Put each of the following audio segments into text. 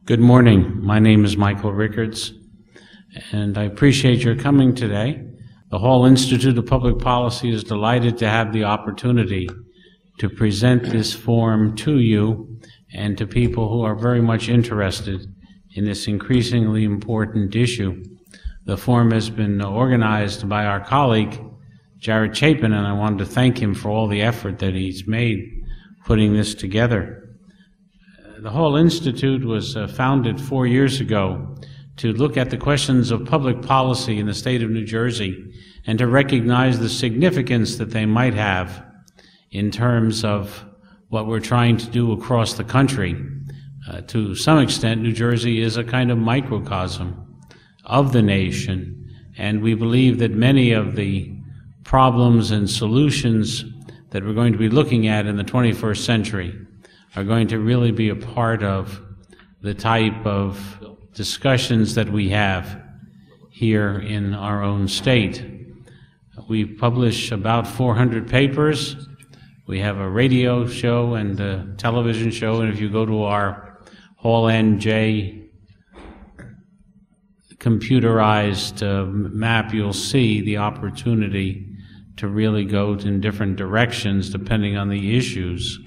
Good morning. My name is Michael Rickards, and I appreciate your coming today. The Hall Institute of Public Policy is delighted to have the opportunity to present this forum to you and to people who are very much interested in this increasingly important issue. The forum has been organized by our colleague, Jared Chapin, and I wanted to thank him for all the effort that he's made putting this together. The Hall Institute was founded 4 years ago to look at the questions of public policy in the state of New Jersey and to recognize the significance that they might have in terms of what we're trying to do across the country. To some extent, New Jersey is a kind of microcosm of the nation, and we believe that many of the problems and solutions that we're going to be looking at in the 21st century are going to really be a part of the type of discussions that we have here in our own state. We publish about 400 papers. We have a radio show and a television show, and if you go to our Hall NJ computerized map, you'll see the opportunity to really go in different directions depending on the issues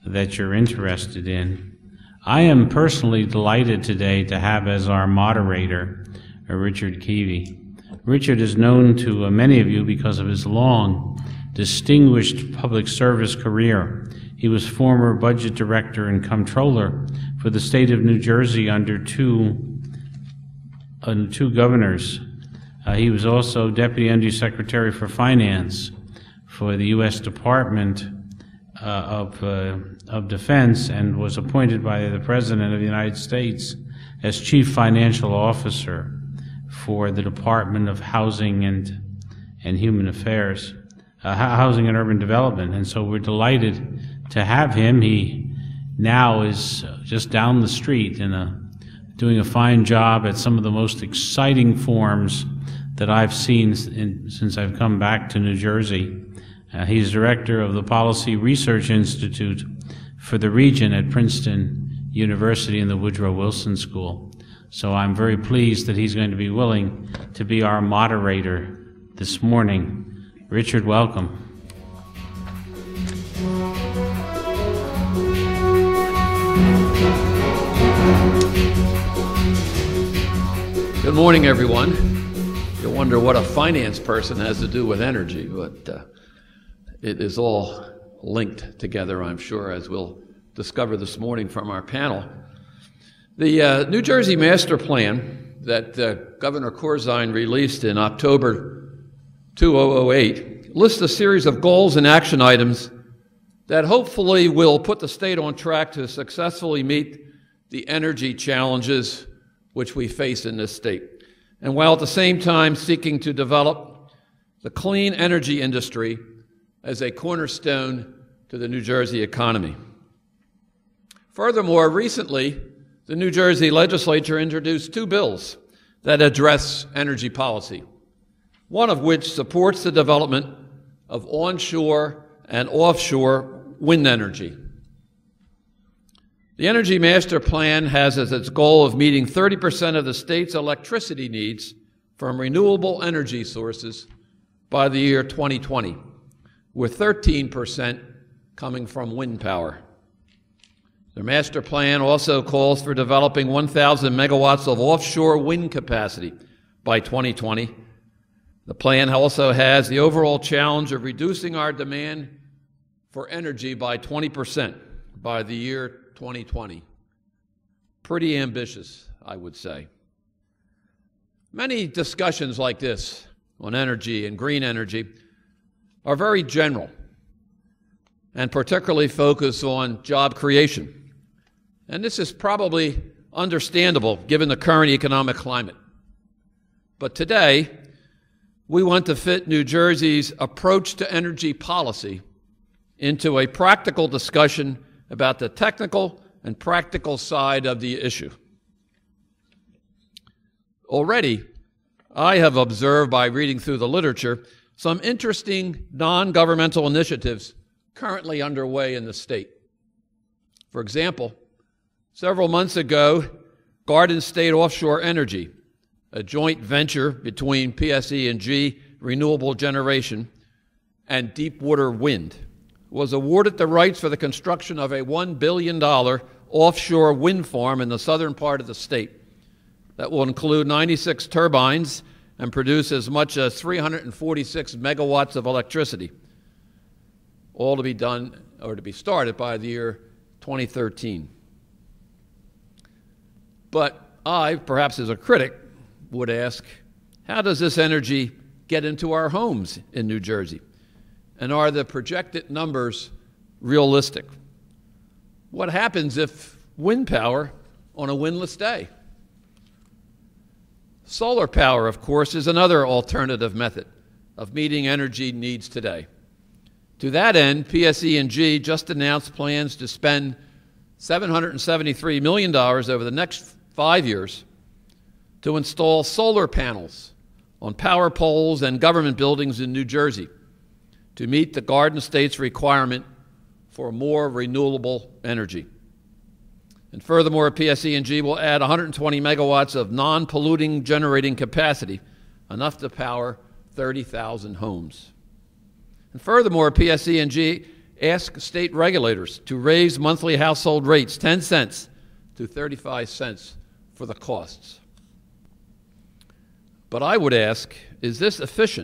that you're interested in. I am personally delighted today to have as our moderator Richard Keevey. Richard is known to many of you because of his long, distinguished public service career. He was former budget director and comptroller for the state of New Jersey under two governors. He was also Deputy Undersecretary for Finance for the U.S. Department of Defense and was appointed by the President of the United States as Chief Financial Officer for the Department of Housing and Human Affairs, Housing and Urban Development. And so we're delighted to have him. He now is just down the street doing a fine job at some of the most exciting forums that I've seen since I've come back to New Jersey. He's director of the Policy Research Institute for the region at Princeton University in the Woodrow Wilson School. So I'm very pleased that he's going to be willing to be our moderator this morning. Richard, welcome. Good morning, everyone. You wonder what a finance person has to do with energy, but it is all linked together, I'm sure, as we'll discover this morning from our panel. The New Jersey Master Plan that Governor Corzine released in October 2008 lists a series of goals and action items that hopefully will put the state on track to successfully meet the energy challenges which we face in this state, and while at the same time seeking to develop the clean energy industry as a cornerstone to the New Jersey economy. Furthermore, recently, the New Jersey legislature introduced two bills that address energy policy, one of which supports the development of onshore and offshore wind energy. The Energy Master Plan has as its goal of meeting 30% of the state's electricity needs from renewable energy sources by the year 2020, with 13% coming from wind power. The master plan also calls for developing 1,000 megawatts of offshore wind capacity by 2020. The plan also has the overall challenge of reducing our demand for energy by 20% by the year 2020. Pretty ambitious, I would say. Many discussions like this on energy and green energy are very general and particularly focus on job creation. And this is probably understandable given the current economic climate. But today, we want to fit New Jersey's approach to energy policy into a practical discussion about the technical and practical side of the issue. Already, I have observed by reading through the literature some interesting non-governmental initiatives currently underway in the state. For example, several months ago, Garden State Offshore Energy, a joint venture between PSE&G Renewable Generation and Deepwater Wind, was awarded the rights for the construction of a $1 billion offshore wind farm in the southern part of the state that will include 96 turbines and produce as much as 346 megawatts of electricity, all to be done or to be started by the year 2013. But I, perhaps as a critic, would ask, how does this energy get into our homes in New Jersey? And are the projected numbers realistic? What happens if wind power on a windless day? Solar power, of course, is another alternative method of meeting energy needs today. To that end, PSE&G just announced plans to spend $773 million over the next 5 years to install solar panels on power poles and government buildings in New Jersey to meet the Garden State's requirement for more renewable energy. And furthermore, PSE&G will add 120 megawatts of non-polluting generating capacity, enough to power 30,000 homes. And furthermore, PSE&G asked state regulators to raise monthly household rates 10 cents to 35 cents for the costs. But I would ask, is this efficient?